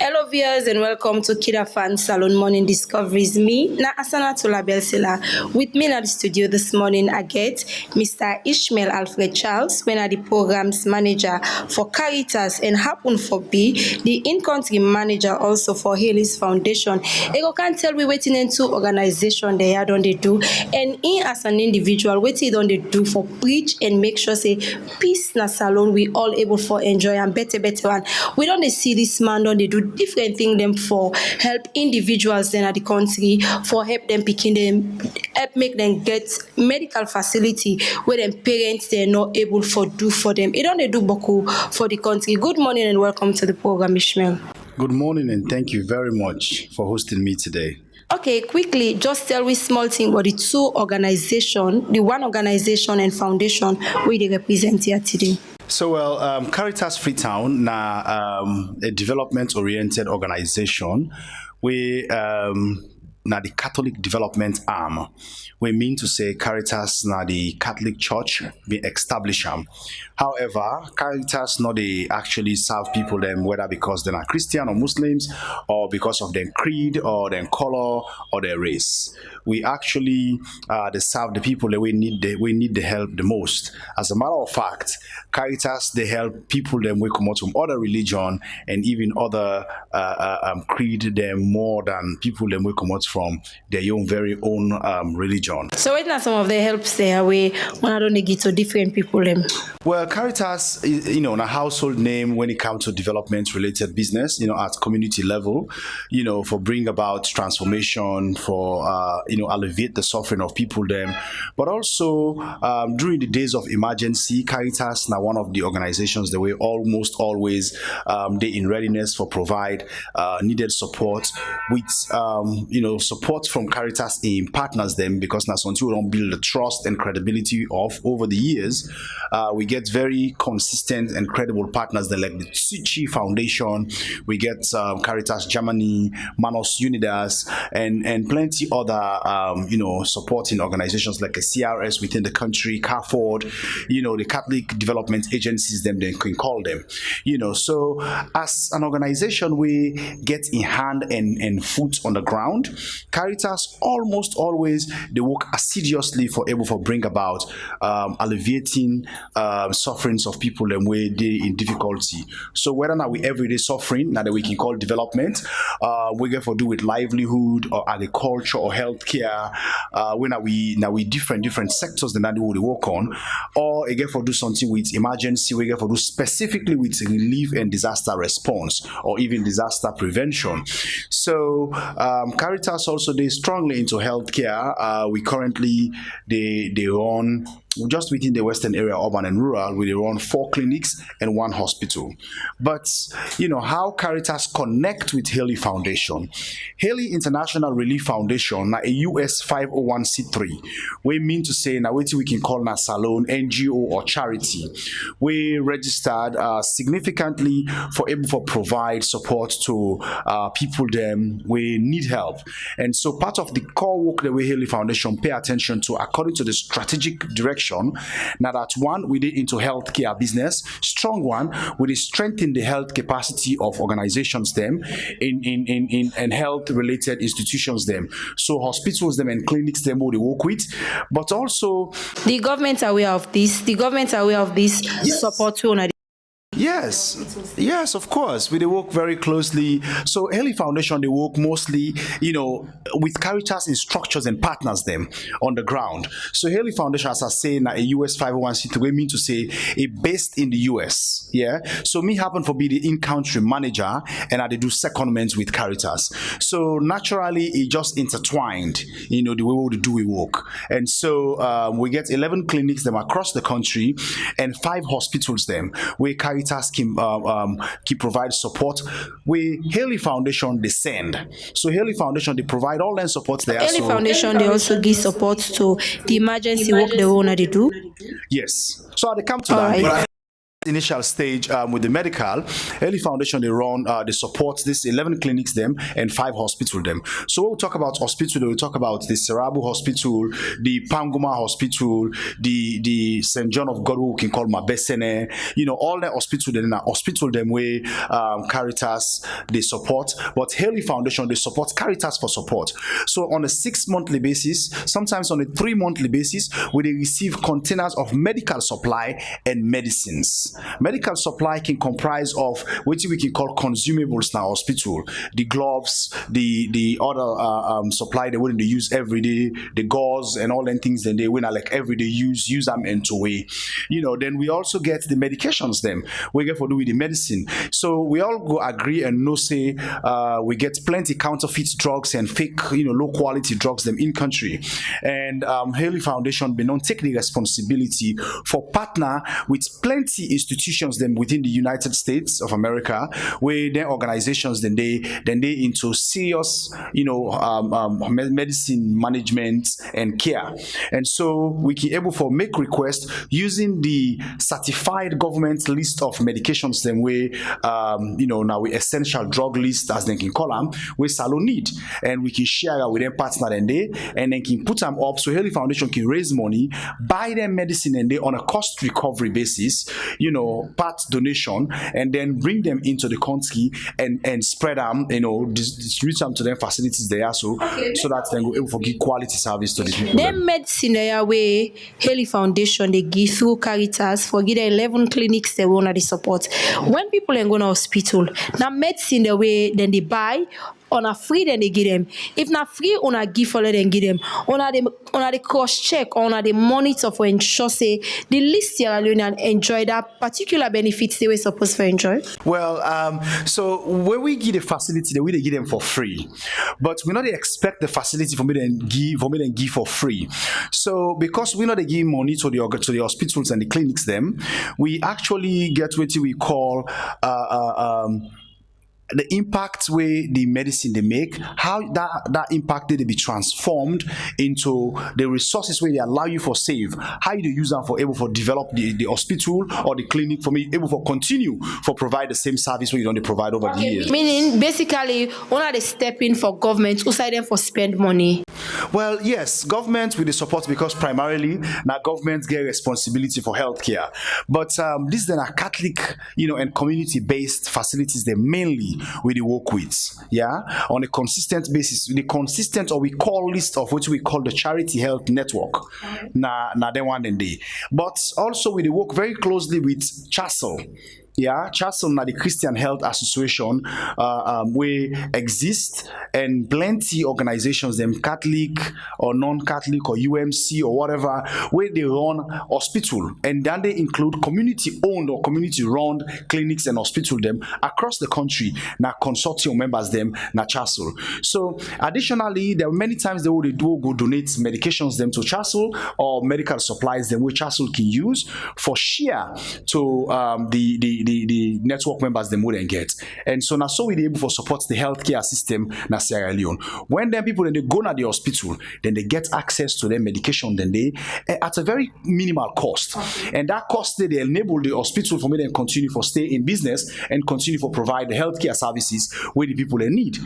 Hello viewers and welcome to KID-AFAN Salone Morning Discoveries. Me, na Asana Belsela. With me in the studio this morning, I get Mr. Ishmeal Alfred Charles, when I the programs manager for Caritas and happen for B, the in-country manager also for Haley's Foundation. Ego can tell me waiting into organization they are don't they do, and in as an individual, waiting don't they do for preach and make sure say peace na salon we all able for enjoy and better one. We don't see this man don't they do different things them for help individuals then at the country, for help them picking them, help make them get medical facility where them parents they're not able for do for them. It don't they do boku for the country. Good morning and welcome to the program, Ishmeal. Good morning and thank you very much for hosting me today. Okay, quickly, just tell me small thing about the two organization, the one organization and foundation we they represent here today. So, Caritas Freetown, a development-oriented organization. We now the Catholic development arm. We mean to say Caritas now the Catholic Church be established. However, Caritas not they actually serve people them whether because they're Christian or Muslims or because of their creed or their color or their race. We actually they serve the people that we need the help the most. As a matter of fact, Caritas they help people them we come out from other religion and even other creed them more than people them we come out from their own very own religion. So what are some of the helps there we when I don't get to different people them? Well, Caritas is, a household name when it comes to development related business, at community level, for bring about transformation, for, alleviate the suffering of people them. But also during the days of emergency, Caritas now one of the organizations that we almost always they in readiness for provide needed support with, support from Caritas in partners them because now until we don't build the trust and credibility of over the years, we get very consistent and credible partners that like the Tsuchi Foundation, we get Caritas Germany, Manos Unidas, and plenty other supporting organizations like a CRS within the country, CAFORD, the Catholic development agencies them they can call them. So as an organization we get in hand and foot on the ground. Caritas almost always they work assiduously for able to bring about alleviating sufferings of people and where they in difficulty. So whether now we everyday suffering now that we can call development, we get for do with livelihood or agriculture or healthcare, when we different sectors that we work on, or again for do something with emergency, we get for do specifically with relief and disaster response or even disaster prevention. So Caritas also they strongly into healthcare. We currently they run just within the western area, urban and rural, we run 4 clinics and 1 hospital. But how Caritas connect with Haley Foundation. Haley International Relief Foundation, now a US 501c3. We mean to say now what we can call now Salone NGO or charity. We registered significantly for able to provide support to people them we need help. And so part of the core work that we Haley Foundation pay attention to according to the strategic direction. Now that one we did into healthcare business, strong one we did strengthen the health capacity of organizations them in health related institutions them. So hospitals them and clinics them who they work with, but also the government are aware of this. The government are aware of this. Yes. Support too. Yes, of course. We they work very closely. So Haley Foundation they work mostly, with Caritas in structures and partners them on the ground. So Haley Foundation, as I say, now a US 501c3, we mean to say it based in the US. Yeah. So me happen for be the in-country manager and I they do secondments with Caritas. So naturally it just intertwined, the way we do we work. And so we get 11 clinics them across the country and 5 hospitals them where Caritas can provide support. We Haley Foundation they send. So Haley Foundation they provide all that support there. Haley Foundation they also give support to the emergency work the owner they do. Yes. So they come to all that. Right. initial stage with the medical, Haley Foundation, they support this 11 clinics them and 5 hospital them. So when we talk about hospital, we talk about the Serabu Hospital, the Panguma Hospital, the St. John of God, who we can call Mabesene, all the hospital then are hospital them where Caritas they support, but Haley Foundation they support Caritas for support. So on a 6-monthly basis, sometimes on a 3-monthly basis, we they receive containers of medical supply and medicines. Medical supply can comprise of what we can call consumables in our hospital, the gloves, the other supply they wouldn't use every day, the gauze and all them things, and they win like everyday use them into way. Then we also get the medications them we get for do with the medicine. So we all go agree and know say we get plenty counterfeit drugs and fake low quality drugs them in country, and Haley Foundation be non take the responsibility for partner with plenty institutions them within the United States of America, where their organizations then they into serious medicine management and care, and so we can able for make requests using the certified government list of medications them way now we essential drug list as they can call them we Salone need, and we can share with them partner and then can put them up so Haley Foundation can raise money, buy them medicine and they on a cost recovery basis, part donation, and then bring them into the country and spread them, distribute them to them facilities there so that they go able to give quality service to the people. Them medicine there way Haley Foundation they give through Caritas for give the 11 clinics they want to support. When people are going to hospital, now medicine the way then they buy on a free then they give them. If not free, on a give for then give them. On a the cross check, on a the monitor for ensure say the least Sierra Leonean enjoy that particular benefits they were supposed to enjoy. Well, so when we give the facility, we give them for free, but we not expect the facility for me to give for free. So because we not give money to the hospitals and the clinics, them we actually get what we call the impact where the medicine they make, how that impact they be transformed into the resources where they allow you for save, how you use them for able for develop the hospital or the clinic for me able for continue for provide the same service where you don't provide over the years. Meaning basically one of the step in for government who side them for spend money. Well, yes, government with the support because primarily now government get responsibility for healthcare, but these then are Catholic, and community-based facilities they mainly we work with, on a consistent basis, the consistent or we call list of what we call the charity health network. Now they one and day, but also we work very closely with CHASL. CHASL na the Christian Health Association we exist, and plenty organizations them Catholic or non-Catholic or UMC or whatever where they run hospital, and then they include community owned or community run clinics and hospital them across the country. Now consortium members them na CHASL. So additionally, there are many times they will go donate medications them to CHASL or medical supplies them which CHASL can use for share to the network members they wouldn't get. And so now so we able to support the healthcare system na Sierra Leone. When then people then they go to the hospital, then they get access to their medication then they at a very minimal cost. And that cost they enable the hospital for me then continue for stay in business and continue for provide the healthcare services where the people they need.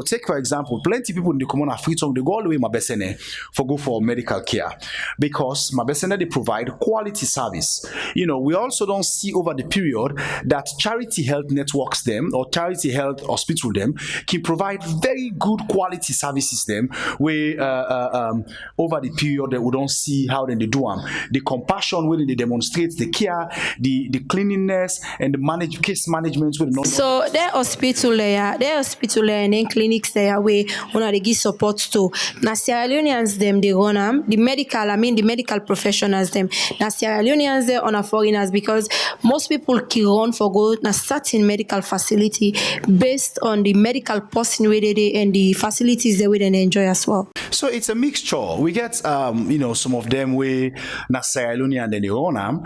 Take for example, plenty people in the common of Freetown they go all the way Mabesene for go for medical care because Mabesene they provide quality service. We also don't see over the period that charity health networks them or charity health hospital them can provide very good quality services them where over the period that we don't see how they do them. The compassion where they demonstrate the care, the cleanliness and the case management with not. So their hospital there and then clinics there where they give support to. Now Sierra Leoneans them they run them, the medical professionals them. Now Sierra Leoneans there on a foreigners because most people run for go a certain medical facility based on the medical person where they and the facilities they will enjoy as well. So it's a mixture. We get some of them we na Sierra Leone and then they run am.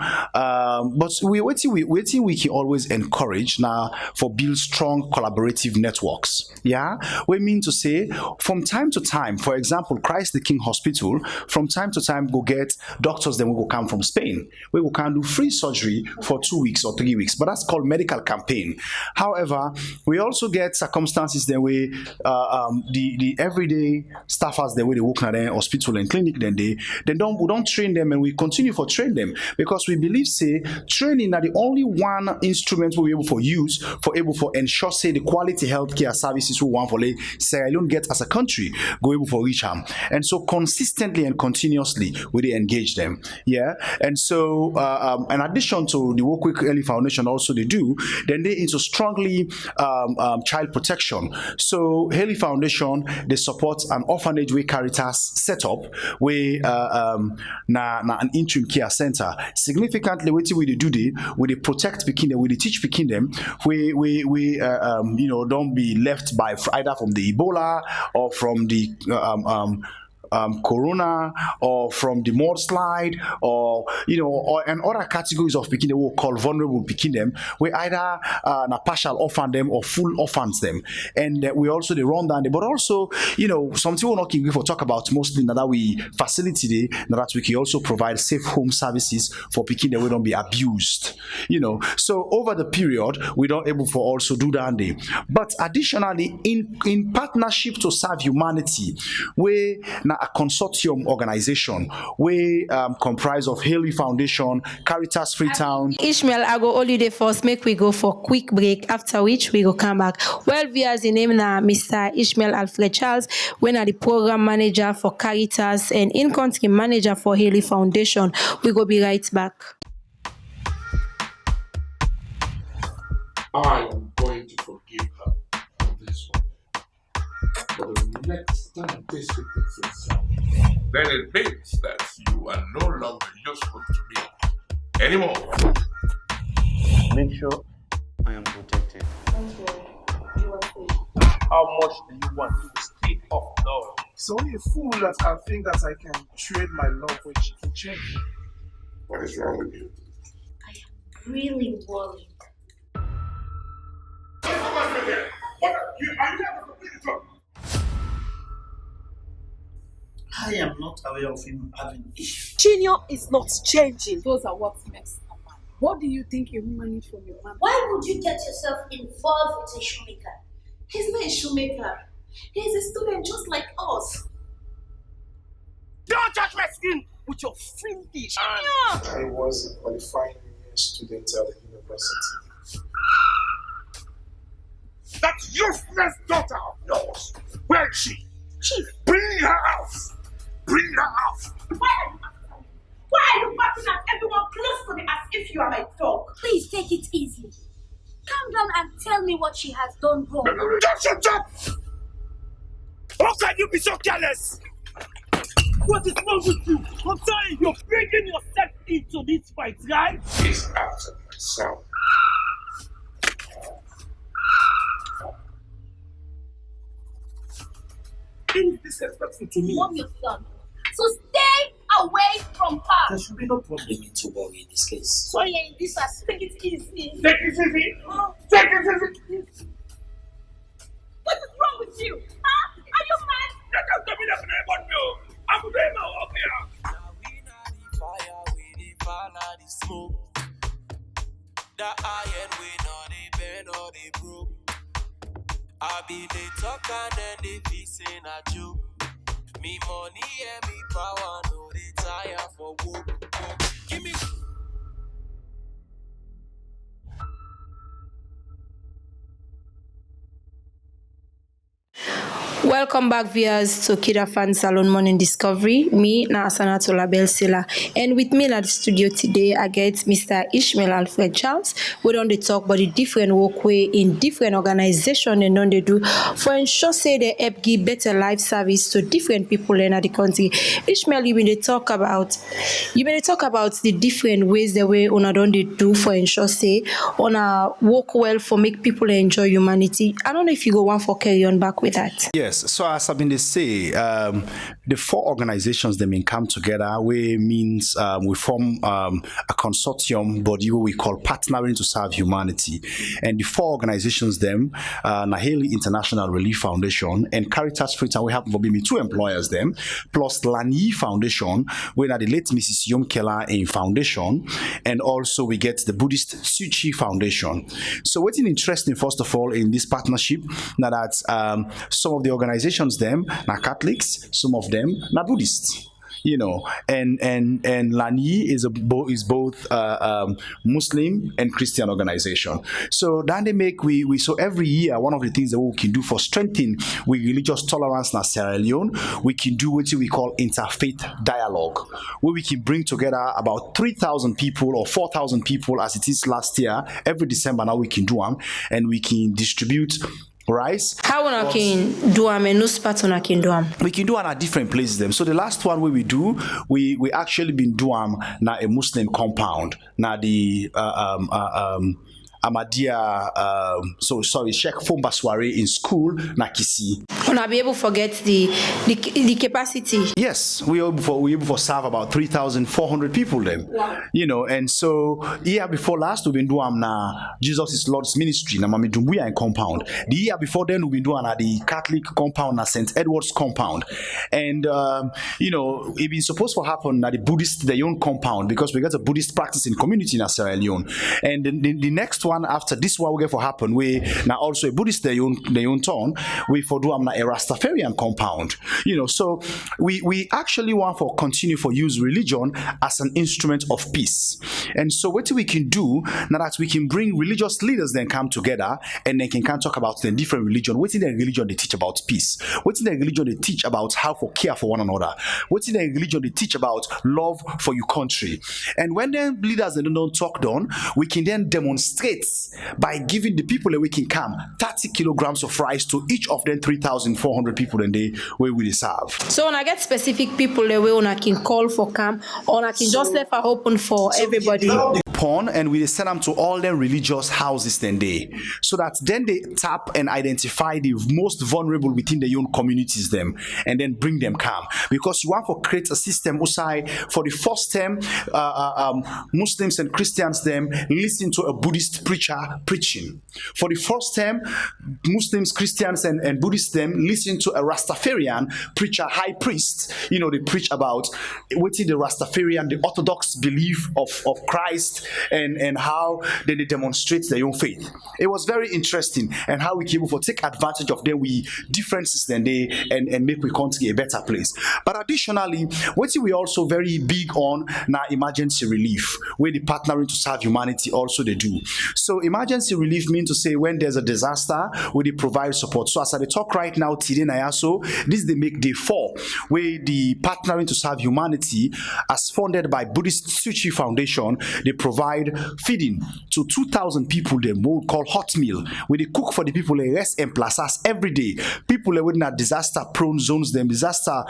But we can always encourage now for build strong collaborative networks. Yeah, we mean to say from time to time, for example, Christ the King Hospital, from time to time go get doctors. Then we will come from Spain. We will can do free surgery for 2 weeks or 3 weeks, but that's called medical campaign. However, we also get circumstances that we the everyday staffers the way they work at the hospital and clinic then we don't train them, and we continue for train them because we believe say training are the only one instrument we able for use for able for ensure say the quality healthcare services we want for like Sierra Leone get as a country go able for reach them. And so consistently and continuously we they engage them. Yeah. And so in addition to the work with Early Foundation also they do, then they into strongly child protection. So Haley Foundation they support an orphanage where Caritas set up where an interim care center. Significantly, what we do they protect Pekin them, we teach Pekin them, we don't be left by either from the Ebola or from the corona or from the mudslide or and other categories of Pekin that we call vulnerable Pekin them, we either partial orphan them or full orphans them. And we also they run down there, but also something we're not going for talk about mostly now that we facility now that we can also provide safe home services for Pekin that we don't be abused. So over the period we don't able for also do that there. But additionally in partnership to serve humanity, we now a consortium organization we comprise of Haley Foundation, Caritas Freetown. Ishmeal, I go holiday first, make we go for quick break, after which we go come back. Well, we as the name now Mr. Ishmeal Alfred Charles, when are the program manager for Caritas and in-country manager for Haley Foundation. We go be right back. I am going to forgive her for this one. But the next time this repeats itself, then it means that you are no longer useful to me anymore. Make sure I am protected. How much do you want to stay off though? It's only a fool that can think that I can trade my love for a chicken change. What is wrong with you? I am really worried. I am not aware of him having issues. Junior is not changing. Those are what makes a man. What do you think a woman needs from your man? Why would you get yourself involved with a shoemaker? He's not a shoemaker. He's a student just like us. Don't touch my skin with your filthy hand. I was a qualifying student at the university. That useless daughter of yours, where is she? Chief, Bring her out! Bring her out! Why are you barking at everyone close to me as if you are my dog? please take it easy. Calm down and tell me what she has done wrong. Just shut up! How can you be so careless? What is wrong with you? I'm sorry, you're bringing yourself into this fight, right? He's after my son. Being disrespectful to me. Mom, your son. So stay away from her. There should be no problem to worry in this case. So you're in this as take it easy. Take it easy! Take it easy! What is wrong with you? Huh? Are you mad? You can't tell me that about me. I'm doing my work here. Now we not the fire, we the follow the smoke. The iron we know they bend or they broke. I be the talk and then they fixing a joke. Me money and me power, no they tire for work. Give me. Welcome back, viewers, to KID-AFAN Salone Morning Discovery. Me, na Asana Sela, and with me at the studio today, I get Mr. Ishmeal Alfred Charles. We don't talk about the different workway in different organizations and don't they do for ensure say they help give better life service to different people in the country. Ishmeal, you may talk about the different ways the way una don't they do for ensure say una work well for make people enjoy humanity. I don't know if you go one for carry on back with that. Yes, so as I've been to say, the four organizations they may come together, we means we form a consortium body what we call Partnering to Serve Humanity. And the four organizations them, Naheli International Relief Foundation and Caritas Freetown, we have maybe two employers them, plus Lani Foundation, where the late Mrs. Yom Kela in Foundation, and also we get the Buddhist Suchi Foundation. So what's interesting, first of all, in this partnership, now that some of the organizations them are Catholics, some of them are Buddhists. You know, and Lani is both Muslim and Christian organization. So then they make so every year one of the things that we can do for strengthening religious tolerance in Sierra Leone, we can do what we call interfaith dialogue, where we can bring together about 3,000 people or 4,000 people as it is last year. Every December now we can do them, and we can distribute rice. How una can do am and no spot una can do am? We can do am at different places them. So the last one we do, we actually been do am na a Muslim compound. Na the Ahmadiyya, Sheikh Fombasware in school, Nakisi. Una be able to forget the capacity. Yes, we able to serve about 3,400 people then. Wow. You know, and so year before last we been doing na Jesus is Lord's Ministry na Mami Dumbuya in compound. The year before then we been doing na the Catholic compound na St. Edward's compound, and you know it been supposed to happen na the Buddhist their own compound because we got a Buddhist practice in community in Sierra Leone, and the next one after this one we get for happen we now also a Buddhist their own turn we for do na a Rastafarian compound, you know. So we actually want for continue for use religion as an instrument of peace. And so what we can do now that we can bring religious leaders then come together and they can talk about the different religion. What in their religion they teach about peace? What in their religion they teach about how to care for one another? What in their religion they teach about love for your country? And when the leaders they don't talk down, we can then demonstrate by giving the people that we can come 30 kilograms of rice to each of them 3,400 people in the way we serve. So when I get specific people the way I can call for camp or I can just leave it open for everybody. And we send them to all their religious houses then they, so that then they tap and identify the most vulnerable within their own communities them and then bring them come, because you want to create a system usai for the first time Muslims and Christians them listen to a Buddhist preacher preaching. For the first time Muslims, Christians and Buddhists them listen to a Rastafarian preacher, high priest, you know, they preach about within the Rastafarian, the orthodox belief of Christ and how they demonstrate their own faith. It was very interesting, and how we came able to take advantage of their differences then they and make we country a better place. But additionally, what we also very big on now emergency relief, where the Partnering to Serve Humanity also they do. So emergency relief means to say when there's a disaster, where they provide support. So as I talk right now, today Nayaso, this they make day 4, where the Partnering to Serve Humanity, as funded by Buddhist Suchi Foundation, they provide feeding to 2,000 people them we call hot meal, where they cook for the people in rest and plazas every day. People within a disaster prone zones them, disaster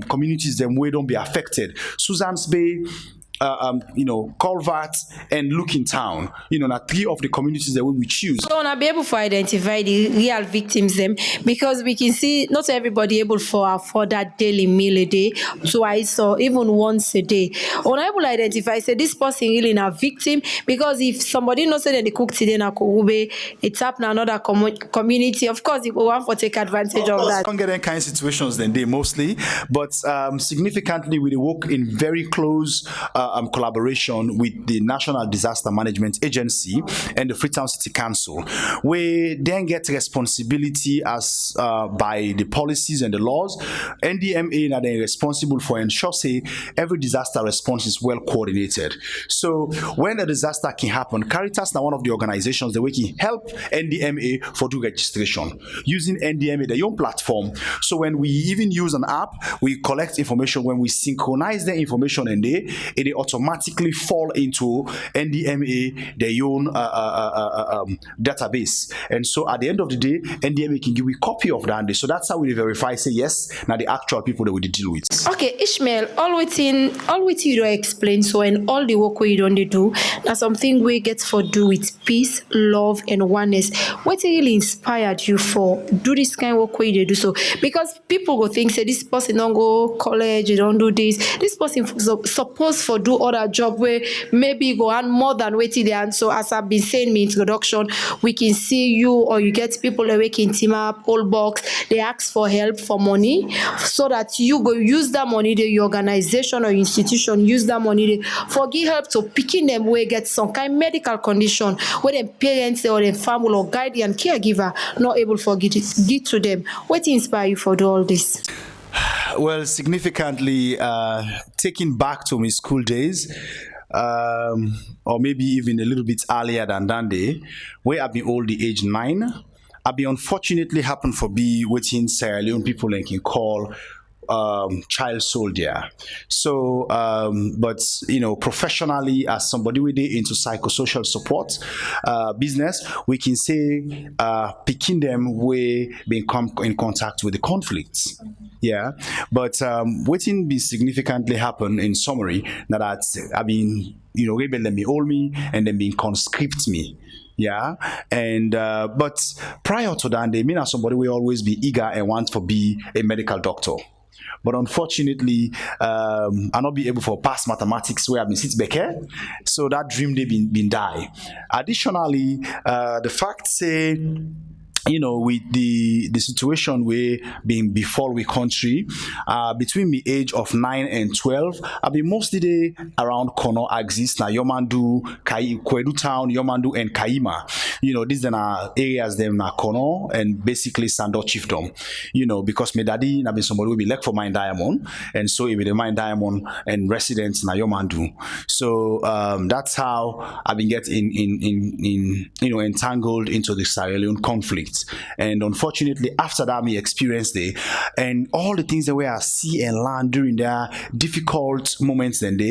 communities them where don't be affected. Susan's Bay, you know, Culvert and Looking Town, you know, now 3 of the communities that we choose. So wanna be able to identify the real victims them, because we can see not everybody able for afford that daily meal a day, twice or even once a day. Wanna able to identify say this person really a victim, because if somebody knows that they cook today na Koube, it's up na another community. Of course, if we want to take advantage of that. Don't get any kind of situations then they mostly, but significantly we work in very close collaboration with the National Disaster Management Agency and the Freetown City Council. We then get responsibility as by the policies and the laws. NDMA are then responsible for ensure say every disaster response is well coordinated. So when a disaster can happen, Caritas now one of the organizations that we can help NDMA for do registration using NDMA their own platform. So when we even use an app, we collect information. When we synchronize the information and it automatically fall into NDMA their own database. And so at the end of the day, NDMA can give you a copy of that. So that's how we verify, say yes, now the actual people that we deal with. Okay, Ishmeal, all within you don't explain so and all the work we don't do. Now something we get for do with peace, love, and oneness. What really inspired you for do this kind of work where you do so? Because people go think say this person don't go college, you don't do this. This person supposed for do other job where maybe go on more than waiting there. And so as I've been saying in my introduction, we can see you or you get people awake in team up, all box, they ask for help for money so that you go use that money, the organization or institution use that money for give help to picking them where get some kind of medical condition where their parents or their family or guardian caregiver not able to give to them. What inspire you for do all this? Well, significantly taking back to my school days, or maybe even a little bit earlier than that day, where I've been old the age 9, I've been unfortunately happened for be within Sierra Leone people like can call child soldier. So but you know, professionally as somebody with into psychosocial support business, we can say picking them way being come in contact with the conflicts. Yeah, but waiting be significantly happen in summary that I mean, you know, rebel them be hold me and then being conscript me. Yeah, and but prior to that, they mean as somebody will always be eager and want to be a medical doctor. But unfortunately, I'll not be able to pass mathematics where I've been sit back here. So that dream they been die. Additionally, the fact say, you know, with the situation we being before we country, between the age of 9 and 12, I've been mostly day around Kono axis, na Yomandu, Kwedu Town, Yomandu, and Kaima. You know, these are areas them na Kono and basically Sando Chiefdom. You know, because my daddy na been somebody will be like for mine diamond, and so it be the mine diamond and residents na Yomandu. So that's how I've been getting in you know, entangled into the Sierra Leone conflict. And unfortunately, after that, me experienced it, and all the things that we are see and learn during their difficult moments, and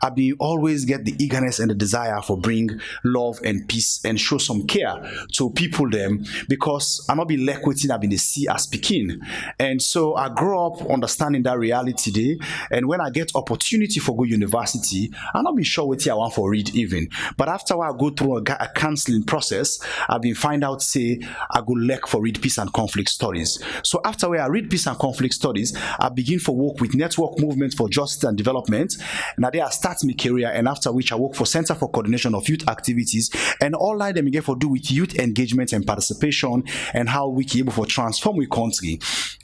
I be always get the eagerness and the desire for bring love and peace and show some care to people them, because I'm not be left waiting. I've been the sea as speaking, and so I grow up understanding that reality day. And when I get opportunity for go university, I'm not be sure what I want for read even. But after I go through a counseling process, I've been find out say I go look for read peace and conflict studies. So after I read peace and conflict studies, I begin for work with Network Movement for Justice and Development. Now there I start my career, and after which I work for Center for Coordination of Youth Activities, and all that them get for do with youth engagement and participation and how we can able for transform we country.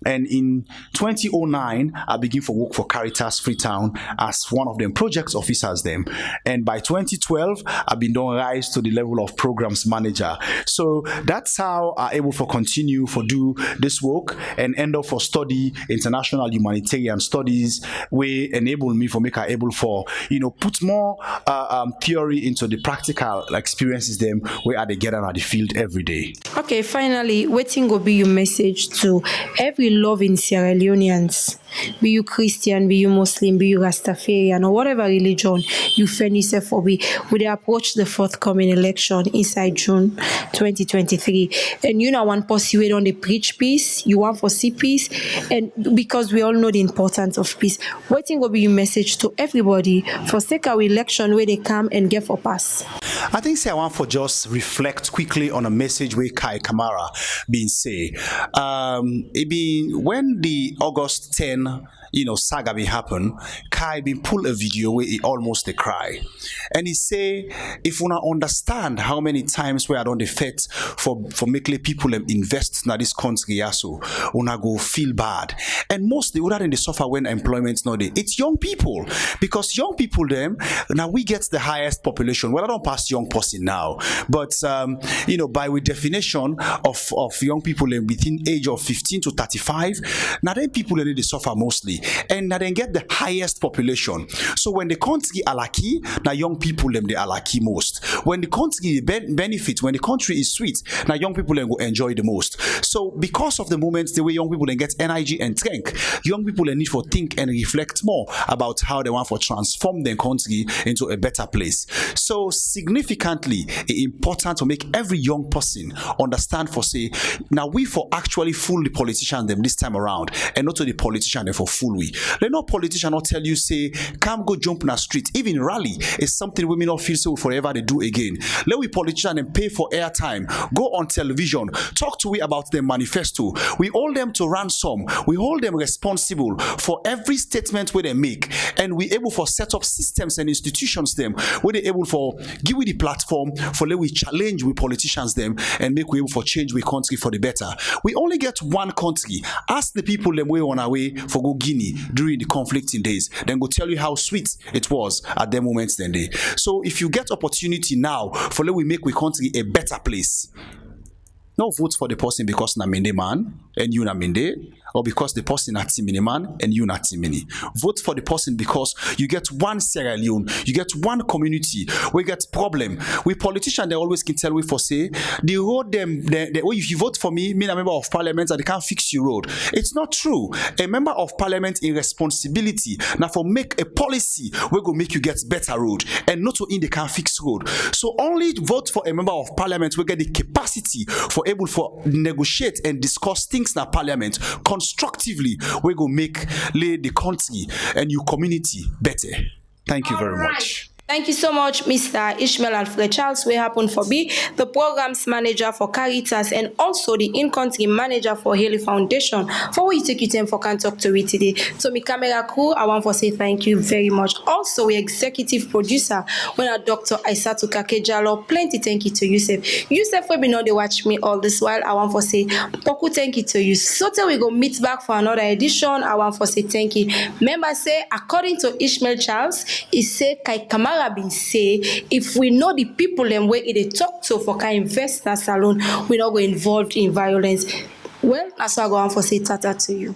And in 2009, I begin for work for Caritas Freetown as one of them projects officers them. And by 2012, I've been done rise to the level of programs manager. So that's how I able for continue for do this work and end up for study international humanitarian studies, where enable me for make I able for, you know, put more theory into the practical experiences them where are they get out of the field every day. Okay, finally, waiting will be your message to every loving Sierra Leoneans, be you Christian, be you Muslim, be you Rastafarian, or whatever religion you find yourself for. We approach the forthcoming election inside June 2023, and you know one pursue on the preach peace, you want for see peace, and because we all know the importance of peace, waiting will be your message to everybody for sake our election where they come and get for pass. I think say I want for just reflect quickly on a message where Kai Kamara been say. It be when the August 10 when saga be happen, Kai been pull a video where he almost a cry. And he say, if una understand how many times where I don't fit for making people invest in this country, so una go feel bad. And mostly what they suffer when employment not there. It's young people. Because young people them, now we get the highest population. Well, I don't pass young person now. But by with definition of young people within age of 15 to 35, now then people they suffer mostly. And now they get the highest population. So when the country are lucky, now young people they are lucky most. When the country benefit, when the country is sweet, now young people will enjoy the most. So because of the moments the way young people get energy and strength, young people need to think and reflect more about how they want to transform their country into a better place. So significantly important to make every young person understand for say, now we for actually fool the politicians them this time around, and not to the politician them for fool we. Let no politician not tell you say, come go jump in the street. Even rally is something women not feel so forever they do again. Let we politician and pay for airtime, go on television, talk to we about their manifesto. We hold them to ransom. We hold them responsible for every statement where they make, and we able for set up systems and institutions them where they able for give we the platform for let we challenge we politicians them and make we able for change we country for the better. We only get one country. Ask the people them way on our way for go Guinea during the conflicting days, then go tell you how sweet it was at their moments then day. So if you get opportunity now for let we make we country a better place, no vote for the person because na mende man and you na mende, or because the person na timini man and you na timini. Vote for the person because you get one Sierra Leone, you get one community. We get problem. We politicians they always can tell we for say the road them if you vote for me, a member of parliament and they can't fix your road. It's not true. A member of parliament in responsibility now for make a policy we go make you get better road and not to in they can't fix road. So only vote for a member of parliament we get the capacity for able for negotiate and discuss things in parliament constructively. We go make the country and your community better. Thank you very much. Thank you so much, Mr. Ishmeal Alfred Charles, who happen for be the programs manager for Caritas and also the in-country manager for Haley Foundation. For we take you time for can talk to me today. To my camera crew, I want to say thank you very much. Also, we executive producer, when our Dr. Aisatu Kakejalo, plenty thank you to Yusuf. Yusuf will be not they watch me all this while. I want to say Poku thank you to you. So till we go meet back for another edition, I want to say thank you. Remember say, according to Ishmeal Charles, he say Kai Kamara been say if we know the people and where they talk to for can invest in a salon, we're not going involved in violence. Well, that's why I go on for say tata to you.